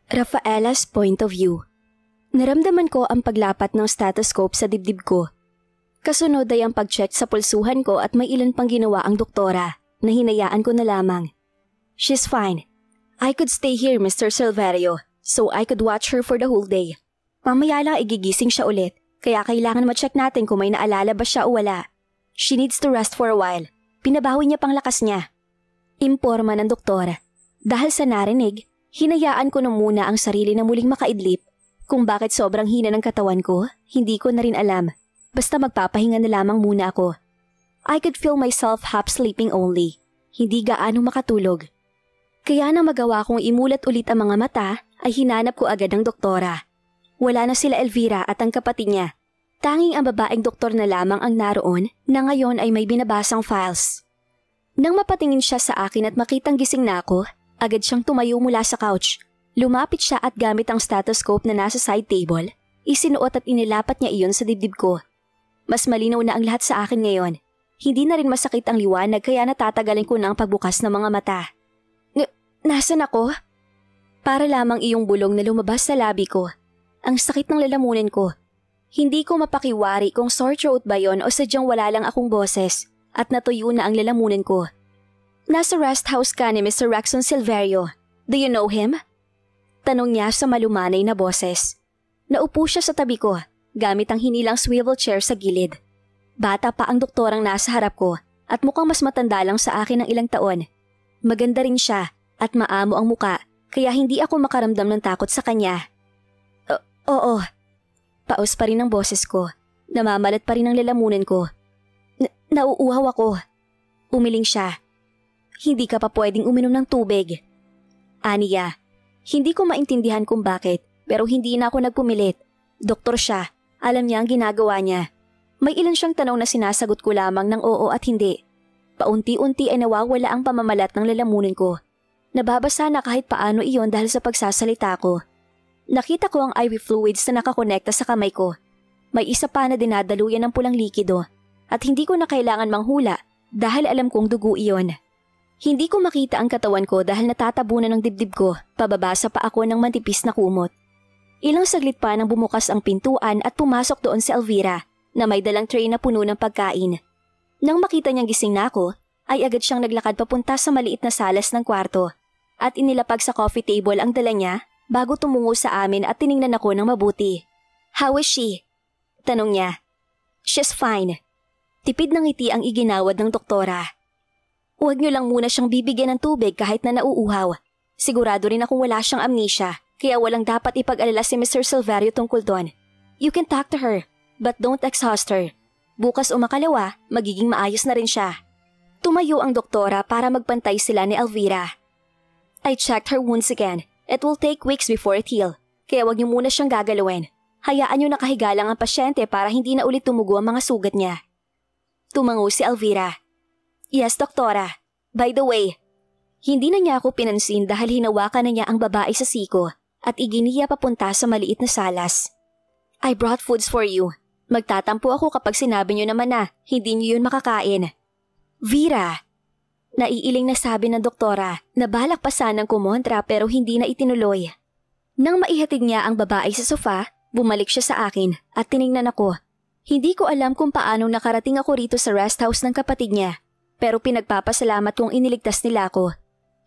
Rafaela's point of view. Naramdaman ko ang paglapat ng stethoscope sa dibdib ko. Kasunod ay ang pag-check sa pulsuhan ko at may ilan pang ginawa ang doktora na hinayaan ko na lamang. She's fine. I could stay here, Mr. Silverio, so I could watch her for the whole day. Mamaya lang igigising siya ulit, kaya kailangan ma-check natin kung may naalala ba siya o wala. She needs to rest for a while. Pinabawi niya pang lakas niya. Imporma ng doktor. Dahil sa narinig, hinayaan ko na muna ang sarili na muling makaidlip. Kung bakit sobrang hina ng katawan ko, hindi ko na rin alam. Basta magpapahinga na lamang muna ako. I could feel myself half sleeping only. Hindi gaano makatulog. Kaya na magawa kong imulat ulit ang mga mata, ay hinanap ko agad ang doktora. Wala na sila Elvira at ang kapatid niya. Tanging ang babaeng doktor na lamang ang naroon na ngayon ay may binabasang files. Nang mapatingin siya sa akin at makitang gising na ako, agad siyang tumayo mula sa couch. Lumapit siya at gamit ang stethoscope na nasa side table, isinuot at inilapat niya iyon sa dibdib ko. Mas malinaw na ang lahat sa akin ngayon. Hindi na rin masakit ang liwanag kaya natatagalin ko na ang pagbukas ng mga mata. Nasaan ako? Para lamang iyong bulong na lumabas sa labi ko. Ang sakit ng lalamunan ko. Hindi ko mapakiwari kung sore throat ba yon o sadyang wala lang akong boses at natuyo na ang lalamunan ko. Nasa rest house ka ni Mr. Raxon Silverio. Do you know him? Tanong niya sa malumanay na boses. Naupo siya sa tabi ko, gamit ang hinilang swivel chair sa gilid. Bata pa ang doktorang nasa harap ko at mukhang mas matanda lang sa akin ng ilang taon. Maganda rin siya at maamo ang muka kaya hindi ako makaramdam ng takot sa kanya. Oo. Paus pa rin ang boses ko. Namamalat pa rin ang lalamunan ko. Nauuhaw ako. Umiling siya. Hindi ka pa pwedeng uminom ng tubig. Aniya, hindi ko maintindihan kung bakit pero hindi na ako nagpumilit. Doktor siya. Alam niya ang ginagawa niya. May ilan siyang tanong na sinasagot ko lamang ng oo at hindi. Paunti-unti ay nawawala ang pamamalat ng lalamunan ko. Nababasa na kahit paano iyon dahil sa pagsasalita ko. Nakita ko ang IV fluids na nakakonekta sa kamay ko. May isa pa na dinadaluyan ng pulang likido at hindi ko na kailangan manghula dahil alam kong dugo iyon. Hindi ko makita ang katawan ko dahil natatabunan ng dibdib ko, pababasa pa ako ng mantipis na kumot. Ilang saglit pa nang bumukas ang pintuan at pumasok doon si Elvira na may dalang tray na puno ng pagkain. Nang makita niyang gising na ako, ay agad siyang naglakad papunta sa maliit na salas ng kwarto at inilapag sa coffee table ang dala niya bago tumungo sa amin at tiningnan ako ng mabuti. How is she? Tanong niya. She's fine. Tipid ng ngiti ang iginawad ng doktora. Huwag niyo lang muna siyang bibigyan ng tubig kahit na nauuhaw. Sigurado rin akong wala siyang amnesia, kaya walang dapat ipag-alala si Mr. Silverio tungkol doon. You can talk to her, but don't exhaust her. Bukas o makalawa, magiging maayos na rin siya. Tumayo ang doktora para magpantay sila ni Elvira. I checked her wounds again. It will take weeks before it heal, kaya wag niyo muna siyang gagalawin. Hayaan niyo nakahiga lang ang pasyente para hindi na ulit tumugo ang mga sugat niya. Tumango si Elvira. Yes, doktora. By the way, hindi na niya ako pinansin dahil hinawakan na niya ang babae sa siko at iginiya papunta sa maliit na salas. I brought foods for you. Magtatampo ako kapag sinabi niyo naman na hindi niyo yun makakain. Vera! Naiiling na sabi ng doktora na balak pa sanang kumontra pero hindi na itinuloy. Nang maihatid niya ang babae sa sofa, bumalik siya sa akin at tiningnan ako. Hindi ko alam kung paano nakarating ako rito sa rest house ng kapatid niya. Pero pinagpapasalamat kong iniligtas nila ako.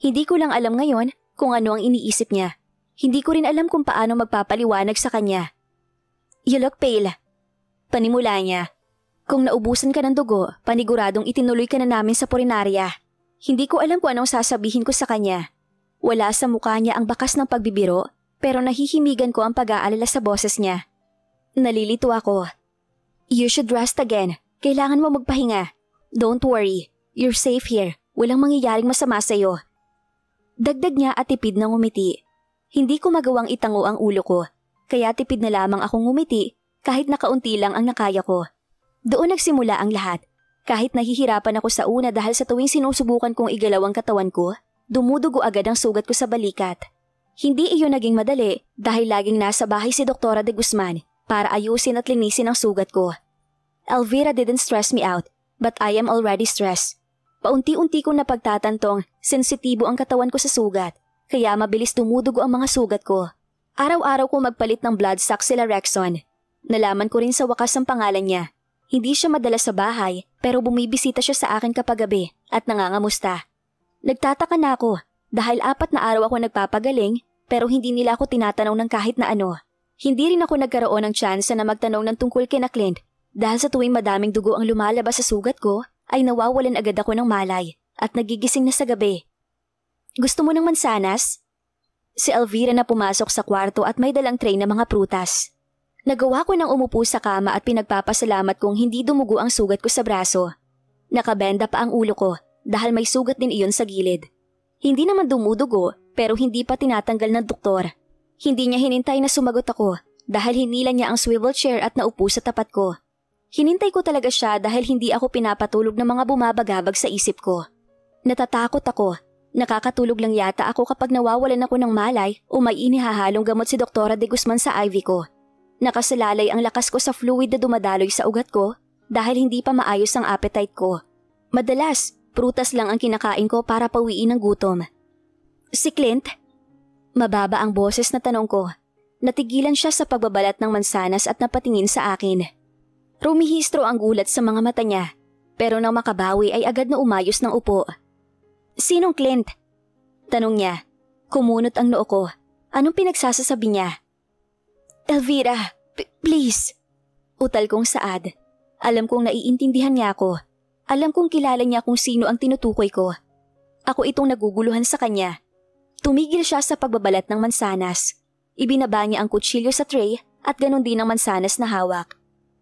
Hindi ko lang alam ngayon kung ano ang iniisip niya. Hindi ko rin alam kung paano magpapaliwanag sa kanya. You look pale. Panimula niya. Kung naubusan ka ng dugo, paniguradong itinuloy ka na namin sa purinarya. Hindi ko alam kung anong sasabihin ko sa kanya. Wala sa mukha niya ang bakas ng pagbibiro, pero nahihimigan ko ang pag-aalala sa boses niya. Nalilito ako. You should rest again. Kailangan mo magpahinga. Don't worry. You're safe here. Walang mangyayaring masama sa'yo. Dagdag niya at tipid na ngumiti. Hindi ko magawang itango ang ulo ko, kaya tipid na lamang akong ngumiti kahit nakaunti lang ang nakaya ko. Doon nagsimula ang lahat. Kahit nahihirapan ako sa una dahil sa tuwing sinusubukan kong igalaw ang katawan ko, dumudugo agad ang sugat ko sa balikat. Hindi iyon naging madali dahil laging nasa bahay si Doktora de Guzman para ayusin at linisin ang sugat ko. Elvira didn't stress me out, but I am already stressed. Paunti-unti kong napagtatantong sensitibo ang katawan ko sa sugat, kaya mabilis dumudugo ang mga sugat ko. Araw-araw ko magpalit ng blood sac sila Rexon. Nalaman ko rin sa wakas ang pangalan niya. Hindi siya madalas sa bahay pero bumibisita siya sa akin kapag gabi at nangangamusta. Nagtataka na ako dahil 4 na araw ako nagpapagaling pero hindi nila ako tinatanong ng kahit na ano. Hindi rin ako nagkaroon ng tsansa na magtanong ng tungkol kina Clint dahil sa tuwing madaming dugo ang lumalabas sa sugat ko ay nawawalan agad ako ng malay at nagigising na sa gabi. Gusto mo ng mansanas? Si Elvira na pumasok sa kwarto at may dalang tray na mga prutas. Nagawa ko nang umupo sa kama at pinagpapasalamat kong hindi dumugo ang sugat ko sa braso. Nakabenda pa ang ulo ko dahil may sugat din iyon sa gilid. Hindi naman dumudugo pero hindi pa tinatanggal ng doktor. Hindi niya hinintay na sumagot ako dahil hinila niya ang swivel chair at naupo sa tapat ko. Hinintay ko talaga siya dahil hindi ako pinapatulog ng mga bumabagabag sa isip ko. Natatakot ako. Nakakatulog lang yata ako kapag nawawalan ako ng malay o may inihahalong gamot si Doktora de Guzman sa IV ko. Nakasalalay ang lakas ko sa fluid na dumadaloy sa ugat ko dahil hindi pa maayos ang appetite ko. Madalas, prutas lang ang kinakain ko para pawiin ang gutom. Si Clint? Mababa ang boses na tanong ko. Natigilan siya sa pagbabalat ng mansanas at napatingin sa akin. Rumihistro ang gulat sa mga mata niya, pero nang makabawi ay agad na umayos ng upo. Sinong Clint? Tanong niya. Kumunot ang noo ko. Anong pinagsasasabi niya? Elvira, please. Utal kong saad. Alam kong naiintindihan niya ako. Alam kong kilala niya kung sino ang tinutukoy ko. Ako itong naguguluhan sa kanya. Tumigil siya sa pagbabalat ng mansanas. Ibinaba niya ang kutsilyo sa tray at ganon din ang mansanas na hawak.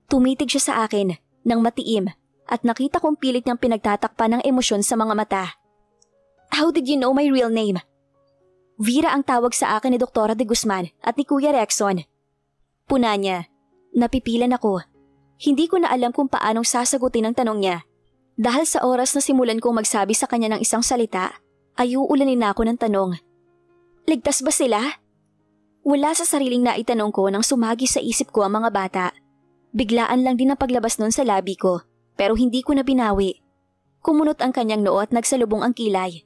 Tumitig siya sa akin nang matiim at nakita kong pilit niyang pinagtatakpan ng emosyon sa mga mata. How did you know my real name? Vera ang tawag sa akin ni Doktora de Guzman at ni Kuya Rexon. Puna niya. Napipilan ako. Hindi ko na alam kung paanong sasagutin ang tanong niya. Dahil sa oras na simulan kong magsabi sa kanya ng isang salita, ay uulanin na ako ng tanong. Ligtas ba sila? Wala sa sariling naitanong ko nang sumagi sa isip ko ang mga bata. Biglaan lang din ang paglabas nun sa labi ko, pero hindi ko na binawi. Kumunot ang kanyang noo at nagsalubong ang kilay.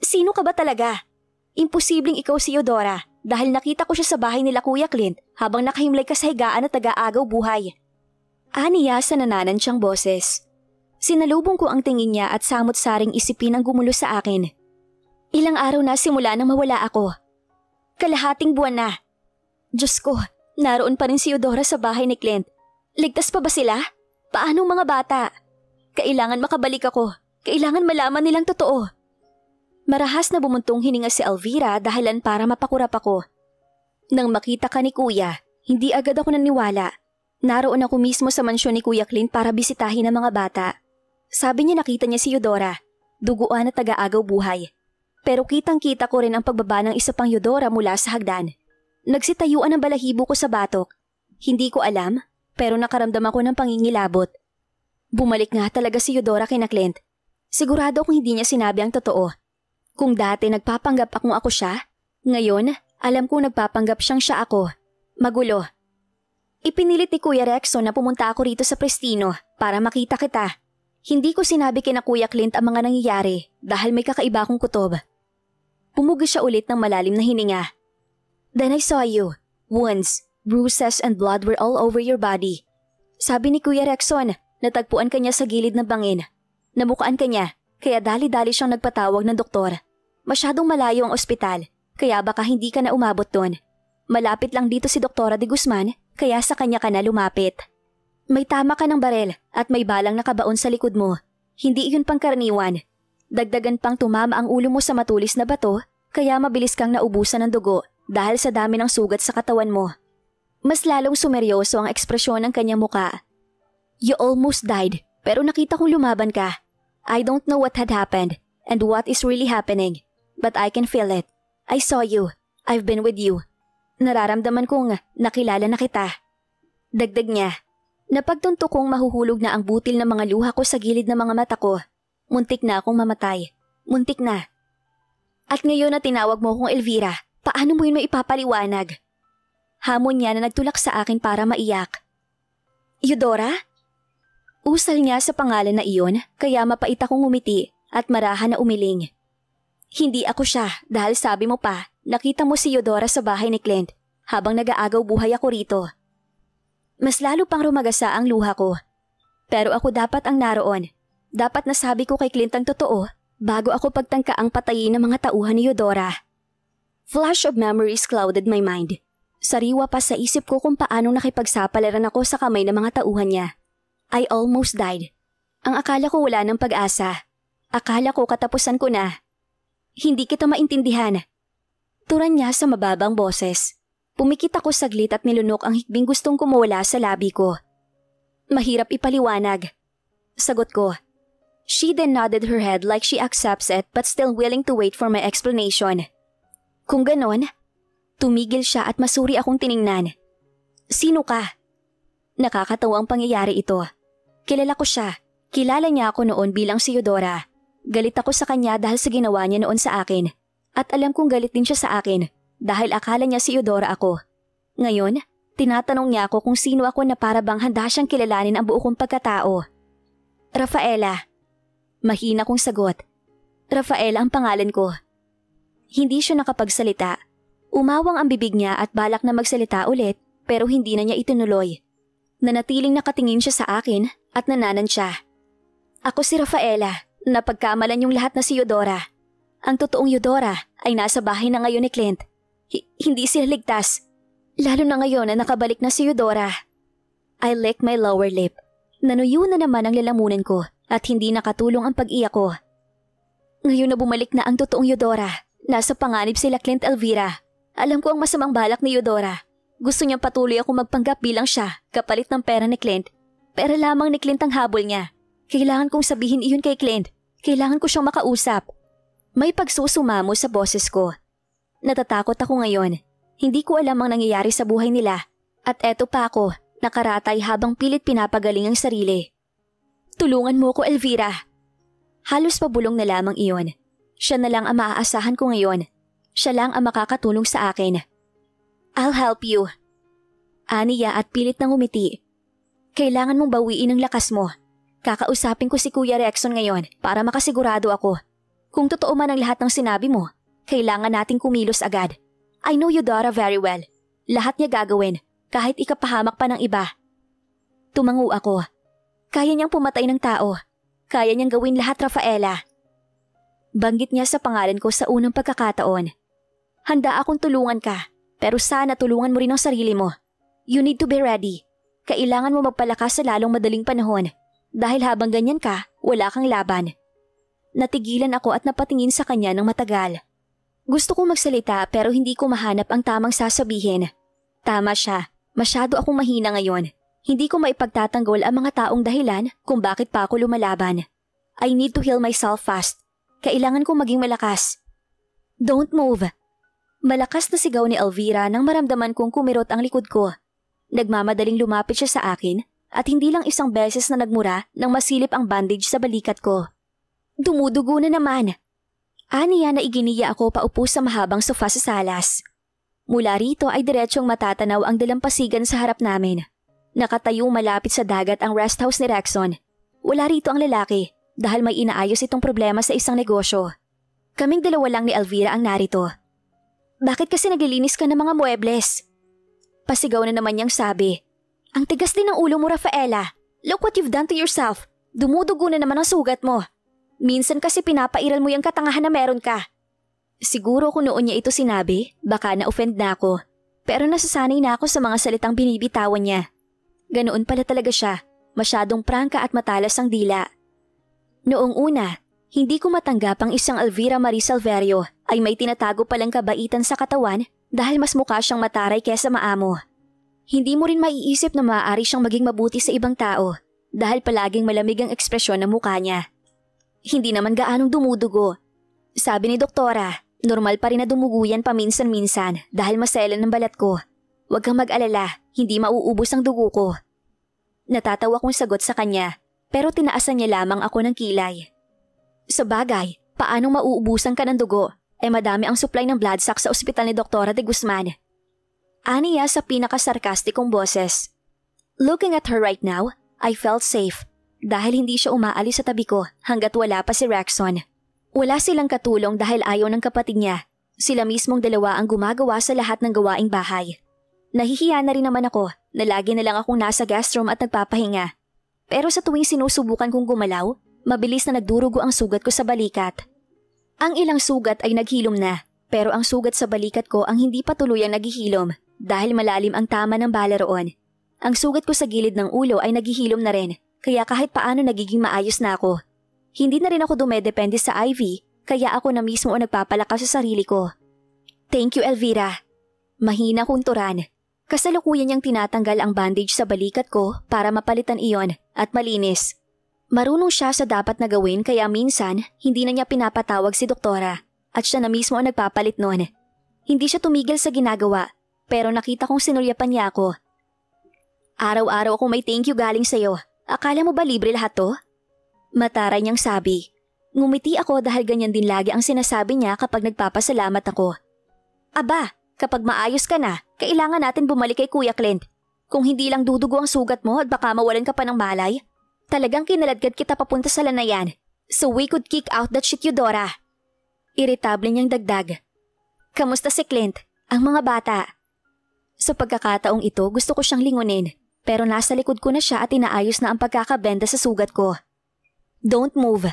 Sino ka ba talaga? Imposibleng ikaw si Eudora dahil nakita ko siya sa bahay nila Kuya Clint habang nakahimlay ka sa higaan at nag-aagaw buhay. Aniya sa nananansiyang boses. Sinalubong ko ang tingin niya at samot-saring isipin ang gumulo sa akin. Ilang araw na simula nang mawala ako. Kalahating buwan na. Diyos ko, naroon pa rin si Eudora sa bahay ni Clint. Ligtas pa ba sila? Paanong mga bata? Kailangan makabalik ako. Kailangan malaman nilang totoo. Marahas na bumuntong hininga si Elvira dahilan para mapakurap ako. Nang makita ka ni Kuya, hindi agad ako naniwala. Naroon ako mismo sa mansyon ni Kuya Clint para bisitahin ang mga bata. Sabi niya nakita niya si Eudora, duguan at taga-agaw buhay. Pero kitang-kita ko rin ang pagbaba ng isa pang Eudora mula sa hagdan. Nagsitayuan ang balahibo ko sa batok. Hindi ko alam, pero nakaramdam ako ng pangingilabot. Bumalik nga talaga si Eudora kina Clint. Sigurado akong hindi niya sinabi ang totoo. Kung dati nagpapanggap akong ako siya, ngayon alam kong nagpapanggap siyang siya ako. Magulo. Ipinilit ni Kuya Rexon na pumunta ako rito sa Prestino para makita kita. Hindi ko sinabi kina Kuya Clint ang mga nangyayari dahil may kakaiba akong kutob. Pumugi siya ulit ng malalim na hininga. Then I saw you. Wounds, bruises and blood were all over your body. Sabi ni Kuya Rexon, natagpuan ka niya sa gilid ng bangin. Namukaan ka niya, kaya dali-dali siyang nagpatawag ng doktor. Masyadong malayo ang ospital, kaya baka hindi ka na umabot doon. Malapit lang dito si Doktora de Guzman, kaya sa kanya ka na lumapit. May tama ka ng barel at may balang nakabaon sa likod mo. Hindi iyon pangkaraniwan. Dagdagan pang tumama ang ulo mo sa matulis na bato, kaya mabilis kang naubusan ng dugo dahil sa dami ng sugat sa katawan mo. Mas lalong sumeryoso ang ekspresyon ng kanyang muka. You almost died, pero nakita kong lumaban ka. I don't know what had happened and what is really happening, but I can feel it. I saw you. I've been with you. Nararamdaman kong nakilala na kita. Dagdag niya. Napagtunto kong mahuhulog na ang butil ng mga luha ko sa gilid ng mga mata ko. Muntik na akong mamatay. Muntik na. At ngayon na tinawag mo akong Elvira, paano mo yun maipapaliwanag? Hamon niya na nagtulak sa akin para maiyak. Eudora? Usal niya sa pangalan na iyon, kaya mapait akong ngumiti at marahan na umiling. Hindi ako siya dahil sabi mo pa, nakita mo si Eudora sa bahay ni Clint habang nag-aagaw buhay ako rito. Mas lalo pang rumagasa ang luha ko. Pero ako dapat ang naroon. Dapat nasabi ko kay Clint ang totoo bago ako pagtangka ang patayin ng mga tauhan ni Eudora. Flash of memories clouded my mind. Sariwa pa sa isip ko kung paanong nakipagsapalaran ako sa kamay ng mga tauhan niya. I almost died. Ang akala ko wala ng pag-asa. Akala ko katapusan ko na. Hindi kita maintindihan. Turan niya sa mababang boses. Pumikit ako saglit at nilunok ang hikbing gustong kumawala sa labi ko. Mahirap ipaliwanag. Sagot ko. She then nodded her head like she accepts it but still willing to wait for my explanation. Kung ganon, tumigil siya at masuri akong tiningnan. Sino ka? Nakakatawang pangyayari ito. Kilala ko siya. Kilala niya ako noon bilang si Eudora. Galit ako sa kanya dahil sa ginawa niya noon sa akin. At alam kong galit din siya sa akin dahil akala niya si Eudora ako. Ngayon, tinatanong niya ako kung sino ako na para bang handa siyang kilalanin ang buo kong pagkatao. Rafaela. Mahina kong sagot. Rafaela ang pangalan ko. Hindi siya nakapagsalita. Umawang ang bibig niya at balak na magsalita ulit pero hindi na niya itinuloy. Nanatiling nakatingin siya sa akin at nananan siya. Ako si Rafaela, napagkamalan yung lahat na si Eudora. Ang totoong Eudora ay nasa bahay na ngayon ni Clint. Hindi sila ligtas. Lalo na ngayon na nakabalik na si Eudora. I licked my lower lip. Nanuyo na naman ang lalamunan ko at hindi nakatulong ang pag-iyak ko. Ngayon na bumalik na ang totoong Eudora, nasa panganib sila Clint Elvira. Alam ko ang masamang balak ni Eudora. Gusto niyang patuloy ako magpanggap bilang siya, kapalit ng pera ni Clint. Pera lamang ni Clint ang habol niya. Kailangan kong sabihin iyon kay Clint. Kailangan ko siyang makausap. May pagsusumamo sa boses ko. Natatakot ako ngayon. Hindi ko alam ang nangyayari sa buhay nila. At eto pa ako, nakaratay habang pilit pinapagaling ang sarili. Tulungan mo ko, Elvira. Halos pabulong na lamang iyon. Siya na lang ang maaasahan ko ngayon. Siya lang ang makakatulong sa akin. I'll help you. Aniya at pilit nang umiti. Kailangan mong bawiin ang lakas mo. Kakausapin ko si Kuya Rexon ngayon para makasigurado ako. Kung totoo man ang lahat ng sinabi mo, kailangan nating kumilos agad. I know Eudora very well. Lahat niya gagawin, kahit ikapahamak pa ng iba. Tumango ako. Kaya niyang pumatay ng tao. Kaya niyang gawin lahat, Rafaela. Banggit niya sa pangalan ko sa unang pagkakataon. Handa akong tulungan ka, pero sana tulungan mo rin ang sarili mo. You need to be ready. Kailangan mo magpalakas sa lalong madaling panahon. Dahil habang ganyan ka, wala kang laban. Natigilan ako at napatingin sa kanya ng matagal. Gusto kong magsalita pero hindi ko mahanap ang tamang sasabihin. Tama siya, masyado akong mahina ngayon. Hindi ko maipagtatanggol ang mga taong dahilan kung bakit pa ako lumalaban. I need to heal myself fast. Kailangan kong maging malakas. Don't move. Malakas na sigaw ni Elvira nang maramdaman kong kumirot ang likod ko. Nagmamadaling lumapit siya sa akin at hindi lang isang beses na nagmura nang masilip ang bandage sa balikat ko. Dumudugo na naman. Aniya na iginiya ako paupo sa mahabang sofa sa salas. Mula rito ay diretsyong matatanaw ang dalampasigan sa harap namin. Nakatayong malapit sa dagat ang rest house ni Rexon. Wala rito ang lalaki dahil may inaayos itong problema sa isang negosyo. Kaming dalawa lang ni Elvira ang narito. Bakit kasi naglilinis ka ng mga muebles? Pasigaw na naman niyang sabi. Ang tigas din ng ulo mo, Rafaela. Look what you've done to yourself. Dumudugo na naman ang sugat mo. Minsan kasi pinapairal mo yung katangahan na meron ka. Siguro kung noon niya ito sinabi, baka na-offend na ako. Pero nasasanay na ako sa mga salitang binibitawan niya. Ganoon pala talaga siya. Masyadong prangka at matalas ang dila. Noong una, hindi ko matanggap ang isang Elvira Marie Salverio ay may tinatago palang kabaitan sa katawan dahil mas mukha siyang mataray kesa maamo. Hindi mo rin maiisip na maaari siyang maging mabuti sa ibang tao dahil palaging malamig ang ekspresyon ng mukha niya. Hindi naman gaanong dumudugo. Sabi ni doktora, normal pa rin na dumugo yan paminsan-minsan dahil maselan ng balat ko. Huwag kang mag-alala, hindi mauubos ang dugo ko. Natatawa kong sagot sa kanya pero tinaasan niya lamang ako ng kilay. Sa bagay, paanong mauubusan ka ng dugo? Madami ang supply ng blood sac sa ospital ni Doktora de Guzman. Aniya sa pinakasarkastikong boses. Looking at her right now, I felt safe dahil hindi siya umaalis sa tabi ko hanggat wala pa si Rexon. Wala silang katulong dahil ayaw ng kapatid niya. Sila mismong dalawa ang gumagawa sa lahat ng gawaing bahay. Nahihiya na rin naman ako na lagi na lang akong nasa guest room at nagpapahinga. Pero sa tuwing sinusubukan kong gumalaw, mabilis na nagdurugo ang sugat ko sa balikat. Ang ilang sugat ay naghilom na, pero ang sugat sa balikat ko ang hindi pa tuluyang naghihilom dahil malalim ang tama ng bala roon. Ang sugat ko sa gilid ng ulo ay naghihilom na rin, kaya kahit paano nagiging maayos na ako. Hindi na rin ako dumedepende sa IV, kaya ako na mismo ang nagpapalakas sa sarili ko. Thank you, Elvira. Mahina kong turan. Kasalukuyan niyang tinatanggal ang bandage sa balikat ko para mapalitan iyon at malinis. Marunong siya sa dapat na gawin kaya minsan hindi na niya pinapatawag si doktora at siya na mismo ang nagpapalit noon. Hindi siya tumigil sa ginagawa pero nakita kong sinulyapan niya ako. Araw-araw akong may thank you galing sa'yo. Akala mo ba libre lahat to? Mataray niyang sabi. Ngumiti ako dahil ganyan din lagi ang sinasabi niya kapag nagpapasalamat ako. Aba, kapag maayos ka na, kailangan natin bumalik kay Kuya Clint. Kung hindi lang dudugo ang sugat mo at baka mawalan ka pa ng malay, talagang kinaladkad kita papunta sa lanayan. So we could kick out that shit, Eudora. Iritable niyang dagdag. Kamusta si Clint? Ang mga bata? Sa pagkakataong ito, gusto ko siyang lingunin. Pero nasa likod ko na siya at inaayos na ang pagkakabenda sa sugat ko. Don't move.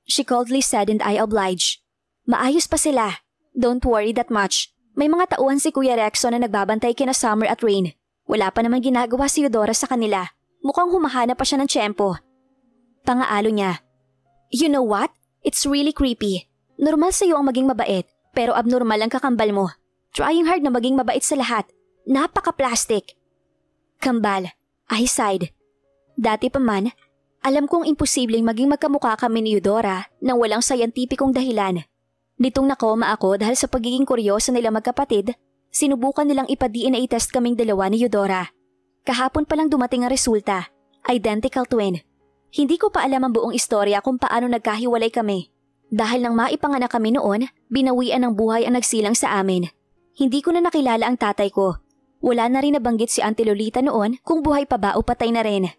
She coldly said and I obliged. Maayos pa sila. Don't worry that much. May mga tauhan si Kuya Rexon na nagbabantay kina Summer at Rain. Wala pa naman ginagawa si Eudora sa kanila. Mukhang humahana pa siya ng tiyempo. Pangaalo niya. You know what? It's really creepy. Normal sa'yo ang maging mabait, pero abnormal ang kakambal mo. Trying hard na maging mabait sa lahat. Napaka-plastic. Kambal. I sighed. Dati pa man, alam kong imposibleng maging magkamukha kami ni Eudora nang walang sayantipikong dahilan. Nitong nakoma ako dahil sa pagiging kuryoso nila magkapatid, sinubukan nilang ipa-DNA test kaming dalawa ni Eudora. Kahapon pa lang dumating ang resulta. Identical twin. Hindi ko pa alam ang buong istorya kung paano nagkahiwalay kami. Dahil nang maipanganak kami noon, binawian ng buhay ang nagsilang sa amin. Hindi ko na nakilala ang tatay ko. Wala na rin nabanggit si Auntie Lolita noon kung buhay pa ba o patay na rin.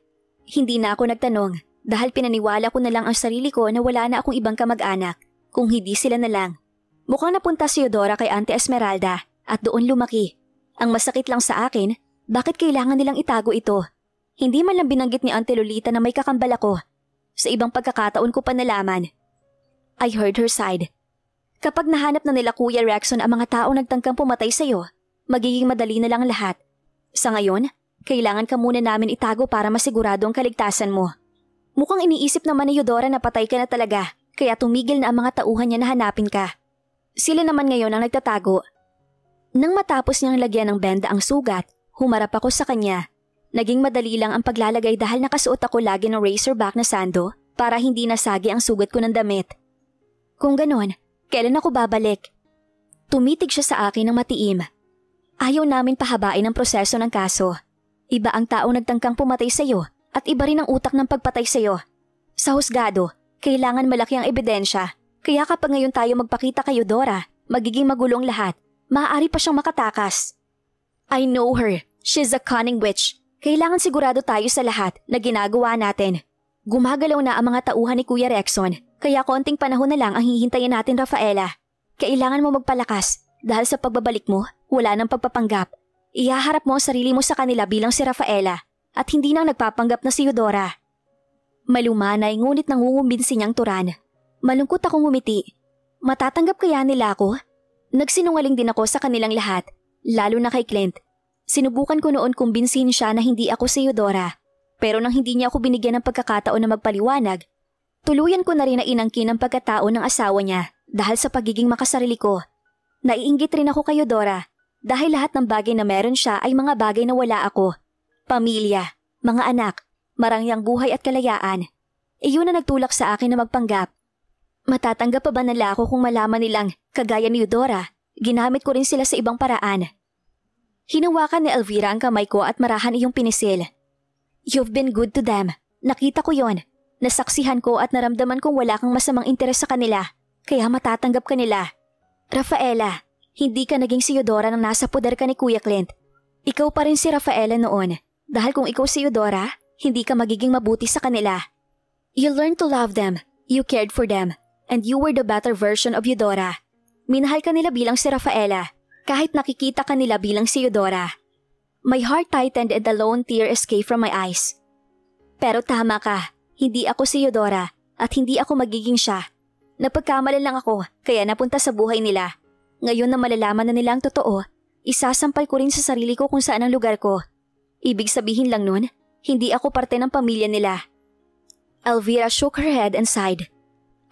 Hindi na ako nagtanong dahil pinaniwala ko na lang ang sarili ko na wala na akong ibang kamag-anak. Kung hindi sila na lang. Mukhang napunta si Eudora kay Auntie Esmeralda at doon lumaki. Ang masakit lang sa akin, bakit kailangan nilang itago ito? Hindi man lang binanggit ni Auntie Lolita na may kakambal ako. Sa ibang pagkakataon ko pa nalaman. I heard her sigh. Kapag nahanap na nila Kuya Rexon ang mga tao nagtangkang pumatay sa'yo, magiging madali na lang lahat. Sa ngayon, kailangan ka muna namin itago para masigurado ang kaligtasan mo. Mukhang iniisip naman ni Eudora na patay ka na talaga. Kaya tumigil na ang mga tauhan niya na hanapin ka. Sila naman ngayon ang nagtatago. Nang matapos niyang lagyan ng benda ang sugat, humarap ako sa kanya. Naging madali lang ang paglalagay dahil nakasuot ako lagi ng razorback na sando para hindi nasagi ang sugat ko ng damit. Kung ganon, kailan ako babalik? Tumitig siya sa akin ng matiim. Ayaw namin pahabain ang proseso ng kaso. Iba ang tao nagtangkang pumatay sa'yo at iba rin ang utak ng pagpatay sa'yo. Sa husgado, kailangan malaki ang ebidensya, kaya kapag ngayon tayo magpakita kay Eudora, magiging magulong lahat. Maaari pa siyang makatakas. I know her. She's a cunning witch. Kailangan sigurado tayo sa lahat na ginagawa natin. Gumagalaw na ang mga tauhan ni Kuya Rexon, kaya konting panahon na lang ang hihintayin natin, Rafaela. Kailangan mo magpalakas, dahil sa pagbabalik mo, wala nang pagpapanggap. Ihaharap mo ang sarili mo sa kanila bilang si Rafaela, at hindi nang nagpapanggap na si Eudora. Malumanay ngunit nangungumbinsi niyang turan. Malungkot akong ngumiti. Matatanggap kaya nila ako? Nagsinungaling din ako sa kanilang lahat, lalo na kay Clint. Sinubukan ko noon kumbinsihin siya na hindi ako si Eudora. Pero nang hindi niya ako binigyan ng pagkakataon na magpaliwanag, tuluyan ko na rin na inangkin ang pagkatao ng asawa niya dahil sa pagiging makasarili ko. Naiinggit rin ako kay Eudora dahil lahat ng bagay na meron siya ay mga bagay na wala ako. Pamilya, mga anak, marangyang buhay at kalayaan. Iyon na nagtulak sa akin na magpanggap. Matatanggap pa ba nila ako kung malaman nilang, kagaya ni Eudora, ginamit ko rin sila sa ibang paraan? Hinawakan ni Elvira ang kamay ko at marahan iyong pinisil. You've been good to them. Nakita ko yon. Nasaksihan ko at naramdaman kong wala kang masamang interes sa kanila, kaya matatanggap ka nila. Rafaela, hindi ka naging si Eudora nang nasa poder ka ni Kuya Clint. Ikaw pa rin si Rafaela noon, dahil kung ikaw si Eudora, hindi ka magiging mabuti sa kanila. You learned to love them. You cared for them. and you were the better version of Eudora. Minahal ka nila bilang si Rafaela, kahit nakikita ka nila bilang si Eudora. My heart tightened and a lone tear escaped from my eyes. Pero tama ka, hindi ako si Eudora at hindi ako magiging siya. Napagkamalan lang ako kaya napunta sa buhay nila. Ngayon na malalaman na nila ang totoo, isasampal ko rin sa sarili ko kung saan ang lugar ko. Ibig sabihin lang nun, hindi ako parte ng pamilya nila. Elvira shook her head and sighed.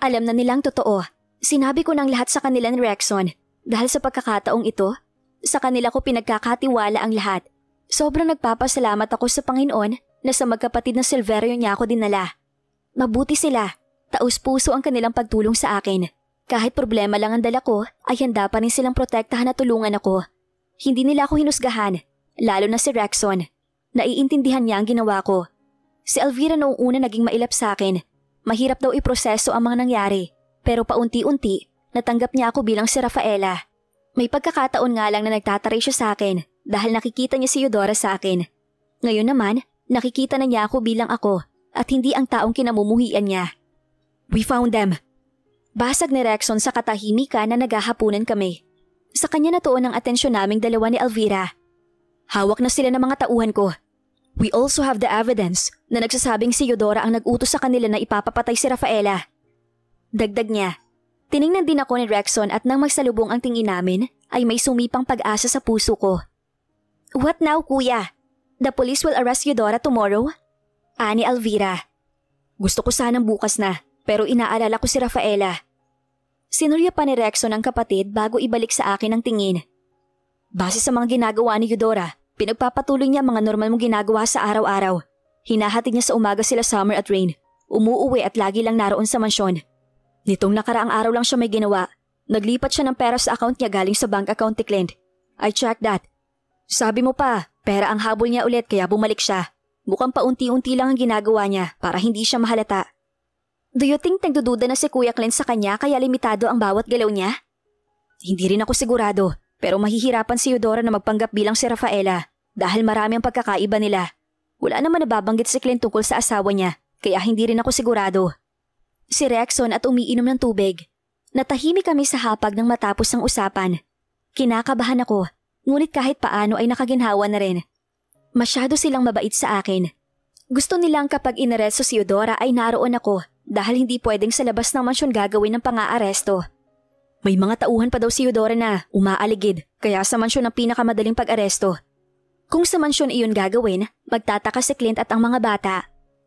Alam na nilang totoo. Sinabi ko ng lahat sa kanila ni Rexon. Dahil sa pagkakataong ito, sa kanila ko pinagkakatiwala ang lahat. Sobrang nagpapasalamat ako sa Panginoon na sa magkapatid na Silverio niya ako dinala. Mabuti sila. Taus-puso ang kanilang pagtulong sa akin. Kahit problema lang ang dala ko, ay handa pa rin silang protektahan at tulungan ako. Hindi nila ako hinusgahan, lalo na si Rexon. Naiintindihan niya ang ginawa ko. Si Elvira noong una naging mailap sa akin. Mahirap daw iproseso ang mga nangyari, pero paunti-unti, natanggap niya ako bilang si Rafaela. May pagkakataon nga lang na nagtataray siya sa akin dahil nakikita niya si Eudora sa akin. Ngayon naman, nakikita na niya ako bilang ako at hindi ang taong kinamumuhian niya. We found them. Basag ni Rexon sa katahimikan na naghahapunan kami. Sa kanya natuon ang atensyon naming dalawa ni Elvira. Hawak na sila ng mga tauhan ko. We also have the evidence na nagsasabing si Eudora ang nag-utos sa kanila na ipapapatay si Rafaela. Dagdag niya. Tiningnan din ako ni Rexon at nang magsalubong ang tingin namin ay may sumipang pag-asa sa puso ko. What now, kuya? The police will arrest Eudora tomorrow? Ani Elvira. Gusto ko sanang bukas na, pero inaalala ko si Rafaela. Sinulya pa ni Rexon ang kapatid bago ibalik sa akin ang tingin. Base sa mga ginagawa ni Eudora, pinagpapatuloy niya mga normal mong ginagawa sa araw-araw. Hinahatid niya sa umaga sila Summer at Rain. Umuuwi at lagi lang naroon sa mansyon. Nitong nakaraang araw lang siya may ginawa. Naglipat siya ng pera sa account niya galing sa bank account ni Clint. I checked that. Sabi mo pa, pera ang habol niya ulit kaya bumalik siya. Mukhang paunti-unti lang ang ginagawa niya para hindi siya mahalata. Do you think nagdududa na si Kuya Clint sa kanya kaya limitado ang bawat galaw niya? Hindi rin ako sigurado. Pero mahihirapan si Eudora na magpanggap bilang si Rafaela dahil marami ang pagkakaiba nila. Wala naman nababanggit si Clint tungkol sa asawa niya, kaya hindi rin ako sigurado. Si Rexon at umiinom ng tubig. Natahimik kami sa hapag nang matapos ang usapan. Kinakabahan ako, ngunit kahit paano ay nakaginhawa na rin. Masyado silang mabait sa akin. Gusto nilang kapag inaresto si Eudora ay naroon ako dahil hindi pwedeng sa labas ng mansyon gagawin ng pang-aaresto. May mga tauhan pa daw si Eudora na umaaligid kaya sa mansyon ang pinakamadaling pag-aresto. Kung sa mansyon iyon gagawin, magtataka si Clint at ang mga bata.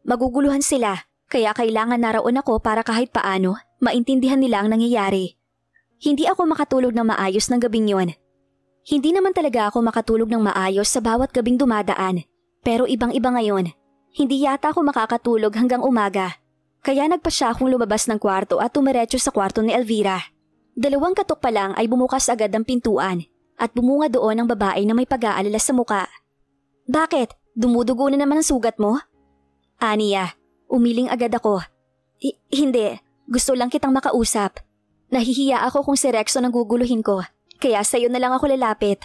Maguguluhan sila kaya kailangan naroon ako para kahit paano maintindihan nila ang nangyayari. Hindi ako makatulog ng maayos ng gabing yon. Hindi naman talaga ako makatulog ng maayos sa bawat gabing dumadaan. Pero ibang-iba ngayon. Hindi yata ako makakatulog hanggang umaga. Kaya nagpasya akong lumabas ng kwarto at tumiretso sa kwarto ni Elvira. 2 katok pa lang ay bumukas agad ang pintuan at bumunga doon ang babae na may pag-aalala sa muka. Bakit? Dumudugo na naman ang sugat mo? Aniya, umiling agad ako. Hindi, gusto lang kitang makausap. Nahihiya ako kung si Rexon ang guguluhin ko, kaya sa'yo na lang ako lalapit.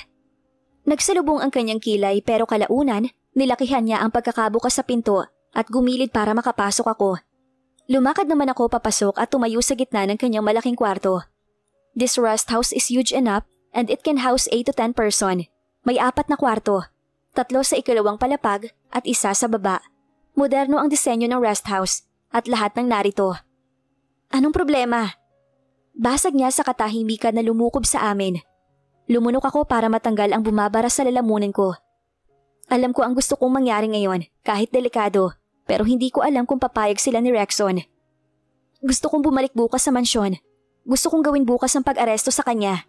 Nagsalubong ang kanyang kilay pero kalaunan, nilakihan niya ang pagkakabukas sa pinto at gumilid para makapasok ako. Lumakad naman ako papasok at tumayo sa gitna ng kanyang malaking kwarto. This rest house is huge enough and it can house 8 to 10 person. May 4 na kwarto, 3 sa ikalawang palapag at 1 sa baba. Moderno ang disenyo ng rest house at lahat ng narito. Anong problema? Basag niya sa katahimikan na lumukob sa amin. Lumunok ako para matanggal ang bumabara sa lalamunan ko. Alam ko ang gusto kong mangyari ngayon kahit delikado pero hindi ko alam kung papayag sila ni Rexon. Gusto kong bumalik bukas sa mansyon. Gusto kong gawin bukas ang pag-aresto sa kanya.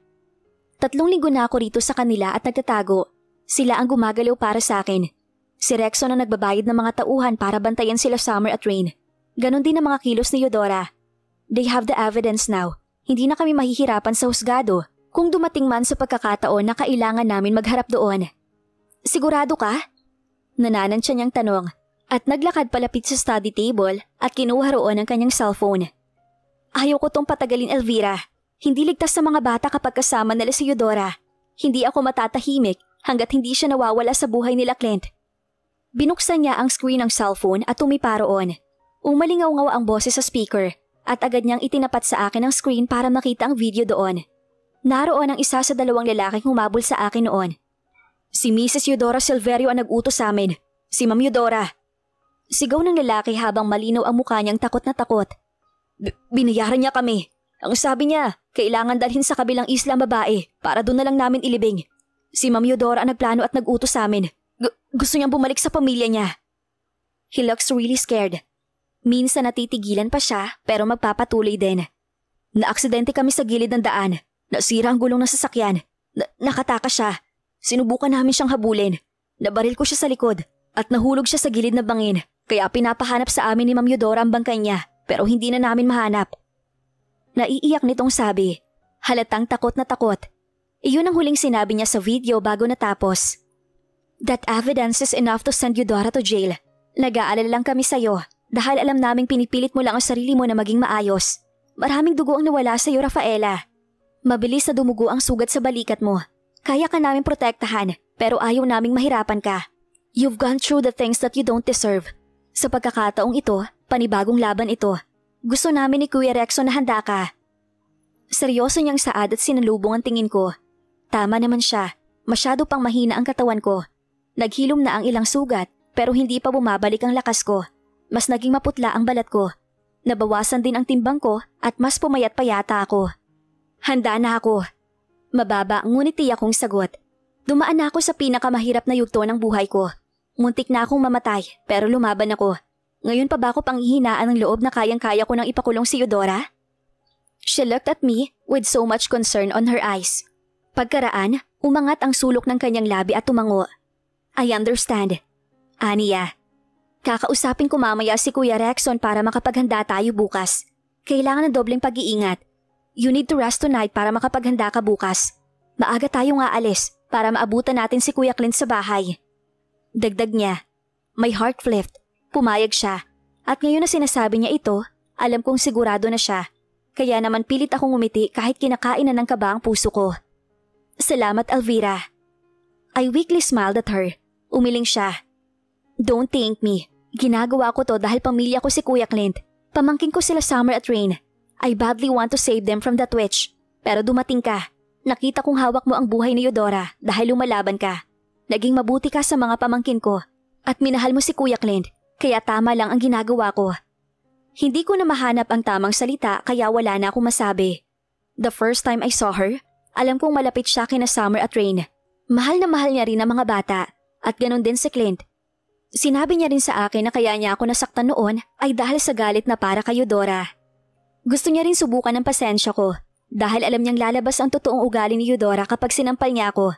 3 linggo na ako rito sa kanila at nagtatago. Sila ang gumagalaw para sa akin. Si Rexon ang nagbabayad ng mga tauhan para bantayan sila Summer at Rain. Ganon din ang mga kilos ni Eudora. They have the evidence now. Hindi na kami mahihirapan sa husgado kung dumating man sa pagkakataon na kailangan namin magharap doon. Sigurado ka? Nananansya niyang tanong at naglakad palapit sa study table at kinuha roon ang kanyang cellphone. Ayaw ko tong patagalin, Elvira. Hindi ligtas sa mga bata kapag kasama nila si Eudora. Hindi ako matatahimik hanggat hindi siya nawawala sa buhay nila Clint. Binuksan niya ang screen ng cellphone at tumipa roon. Umalingaw-ngaw ang boses sa speaker at agad niyang itinapat sa akin ang screen para makita ang video doon. Naroon ang isa sa dalawang lalaking humabol sa akin noon. Si Mrs. Eudora Silverio ang nag-utos sa amin. Si Ma'am Eudora. Sigaw ng lalaki habang malinaw ang mukha niyang takot na takot. Binayaran niya kami. Ang sabi niya, kailangan dalhin sa kabilang isla ang babae para doon na lang namin ilibing. Si Ma'am Eudora ang nagplano at nag-utos sa amin. Gusto niyang bumalik sa pamilya niya. He looks really scared. Minsan natitigilan pa siya pero magpapatuloy din. Naaksidente kami sa gilid ng daan. Nasira ang gulong ng sasakyan. Nakatakas siya. Sinubukan namin siyang habulin. Nabaril ko siya sa likod at nahulog siya sa gilid ng bangin. Kaya pinapahanap sa amin ni Ma'am Eudora ang bangkay niya pero hindi na namin mahanap. Naiiyak nitong sabi. Halatang takot na takot. Iyon ang huling sinabi niya sa video bago natapos. That evidence is enough to send Eudora to jail. Nag-aalala lang kami sa'yo dahil alam naming pinipilit mo lang ang sarili mo na maging maayos. Maraming dugo ang nawala sa'yo, Rafaela. Mabilis na dumugo ang sugat sa balikat mo. Kaya ka namin protektahan pero ayaw naming mahirapan ka. You've gone through the things that you don't deserve. Sa pagkakataong ito, panibagong laban ito. Gusto namin ni Kuya Rexon na handa ka. Seryoso niyang saad at sinalubong ang tingin ko. Tama naman siya. Masyado pang mahina ang katawan ko. Naghilom na ang ilang sugat pero hindi pa bumabalik ang lakas ko. Mas naging maputla ang balat ko. Nabawasan din ang timbang ko at mas pumayat pa yata ako. Handa na ako. Mababa ngunit tiyak kong sagot. Dumaan na ako sa pinakamahirap na yugto ng buhay ko. Muntik na akong mamatay pero lumaban ako. Ngayon pa ba ako panghihinaan ng loob na kayang-kaya ko nang ipakulong si Eudora? She looked at me with so much concern on her eyes. Pagkaraan, umangat ang sulok ng kanyang labi at tumango. I understand. Aniya. Kakausapin ko mamaya si Kuya Rexon para makapaghanda tayo bukas. Kailangan ng dobleng pag-iingat. You need to rest tonight para makapaghanda ka bukas. Maaga tayo nga alis para maabutan natin si Kuya Clint sa bahay. Dagdag niya. My heart flipped. Pumayag siya. At ngayon na sinasabi niya ito, alam kong sigurado na siya. Kaya naman pilit akong umiti kahit kinakainan ng kaba ang puso ko. Salamat, Elvira. I weakly smiled at her. Umiling siya. Don't thank me. Ginagawa ko to dahil pamilya ko si Kuya Clint. Pamangkin ko sila Summer at Rain. I badly want to save them from that witch. Pero dumating ka. Nakita kong hawak mo ang buhay ni Eudora dahil lumalaban ka. Naging mabuti ka sa mga pamangkin ko. At minahal mo si Kuya Clint. Kaya tama lang ang ginagawa ko. Hindi ko na mahanap ang tamang salita kaya wala na akong masabi. The first time I saw her, alam kong malapit siya kina Summer at Rain. Mahal na mahal niya rin ang mga bata. At ganon din si Clint. Sinabi niya rin sa akin na kaya niya ako nasaktan noon ay dahil sa galit na para kay Eudora. Gusto niya rin subukan ang pasensya ko dahil alam niyang lalabas ang totoong ugali ni Eudora kapag sinampal niya ako.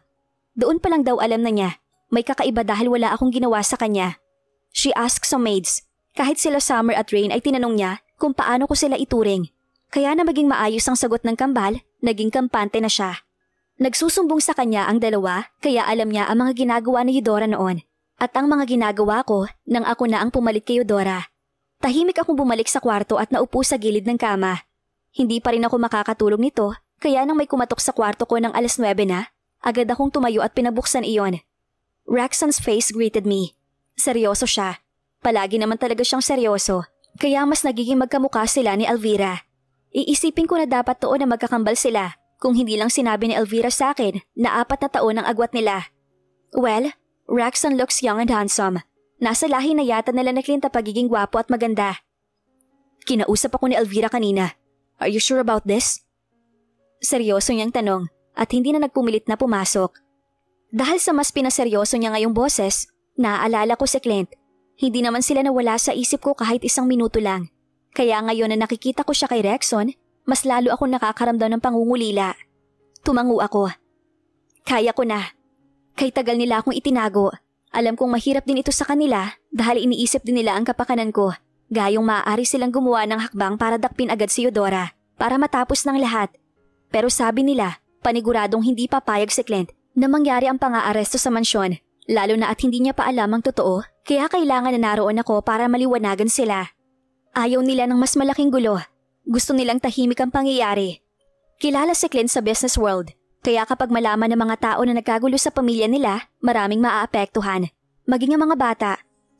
Doon pa lang daw alam na niya, may kakaiba dahil wala akong ginawa sa kanya. She asked some maids. Kahit sila Summer at Rain ay tinanong niya kung paano ko sila ituring. Kaya na maging maayos ang sagot ng kambal, naging kampante na siya. Nagsusumbong sa kanya ang dalawa kaya alam niya ang mga ginagawa ni Eudora noon. At ang mga ginagawa ko nang ako na ang pumalit kay Eudora. Tahimik akong bumalik sa kwarto at naupo sa gilid ng kama. Hindi pa rin ako makakatulog nito kaya nang may kumatok sa kwarto ko ng 9:00 na, agad akong tumayo at pinabuksan iyon. Rexon's face greeted me. Seryoso siya. Palagi naman talaga siyang seryoso. Kaya mas nagiging magkamukha sila ni Elvira. Iisipin ko na dapat doon na magkakambal sila kung hindi lang sinabi ni Elvira sa akin na 4 na taon ang agwat nila. Well, Rexon looks young and handsome. Nasa lahi na yata nila na Clint ang pagiging gwapo at maganda. Kinausap ako ni Elvira kanina. Are you sure about this? Seryoso niyang tanong at hindi na nagpumilit na pumasok. Dahil sa mas pinaseryoso niya ngayong boses, naaalala ko si Clint. Hindi naman sila nawala sa isip ko kahit 1 minuto lang. Kaya ngayon na nakikita ko siya kay Rexon, mas lalo ako nakakaramdam ng pangungulila. Tumango ako. Kaya ko na. Kay tagal nila akong itinago. Alam kong mahirap din ito sa kanila dahil iniisip din nila ang kapakanan ko. Gayong maaari silang gumawa ng hakbang para dakpin agad si Eudora para matapos ng lahat. Pero sabi nila, paniguradong hindi papayag si Clint na mangyari ang pang-aaresto sa mansyon. Lalo na at hindi niya pa alam ang totoo kaya kailangan na naroon ako para maliwanagan sila. Ayaw nila ng mas malaking gulo. Gusto nilang tahimik ang pangyayari. Kilala si Clint sa business world. Kaya kapag malaman ng mga tao na nagkagulo sa pamilya nila, maraming maaapektuhan. Maging ang mga bata,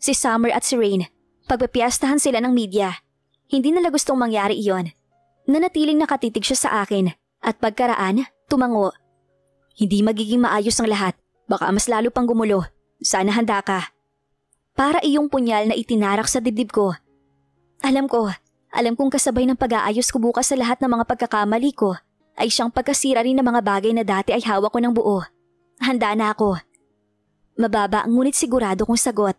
si Summer at si Rain, pagpapiyastahan sila ng media. Hindi nila gustong mangyari iyon. Nanatiling nakatitig siya sa akin at pagkaraan, tumango. Hindi magiging maayos ang lahat. Baka mas lalo pang gumulo. Sana handa ka. Para iyong punyal na itinarak sa dibdib ko. Alam kong kasabay ng pag-aayos ko bukas sa lahat ng mga pagkakamali ko ay siyang pagkasira rin ng mga bagay na dati ay hawak ko ng buo. Handa na ako. Mababa ngunit sigurado kong sagot.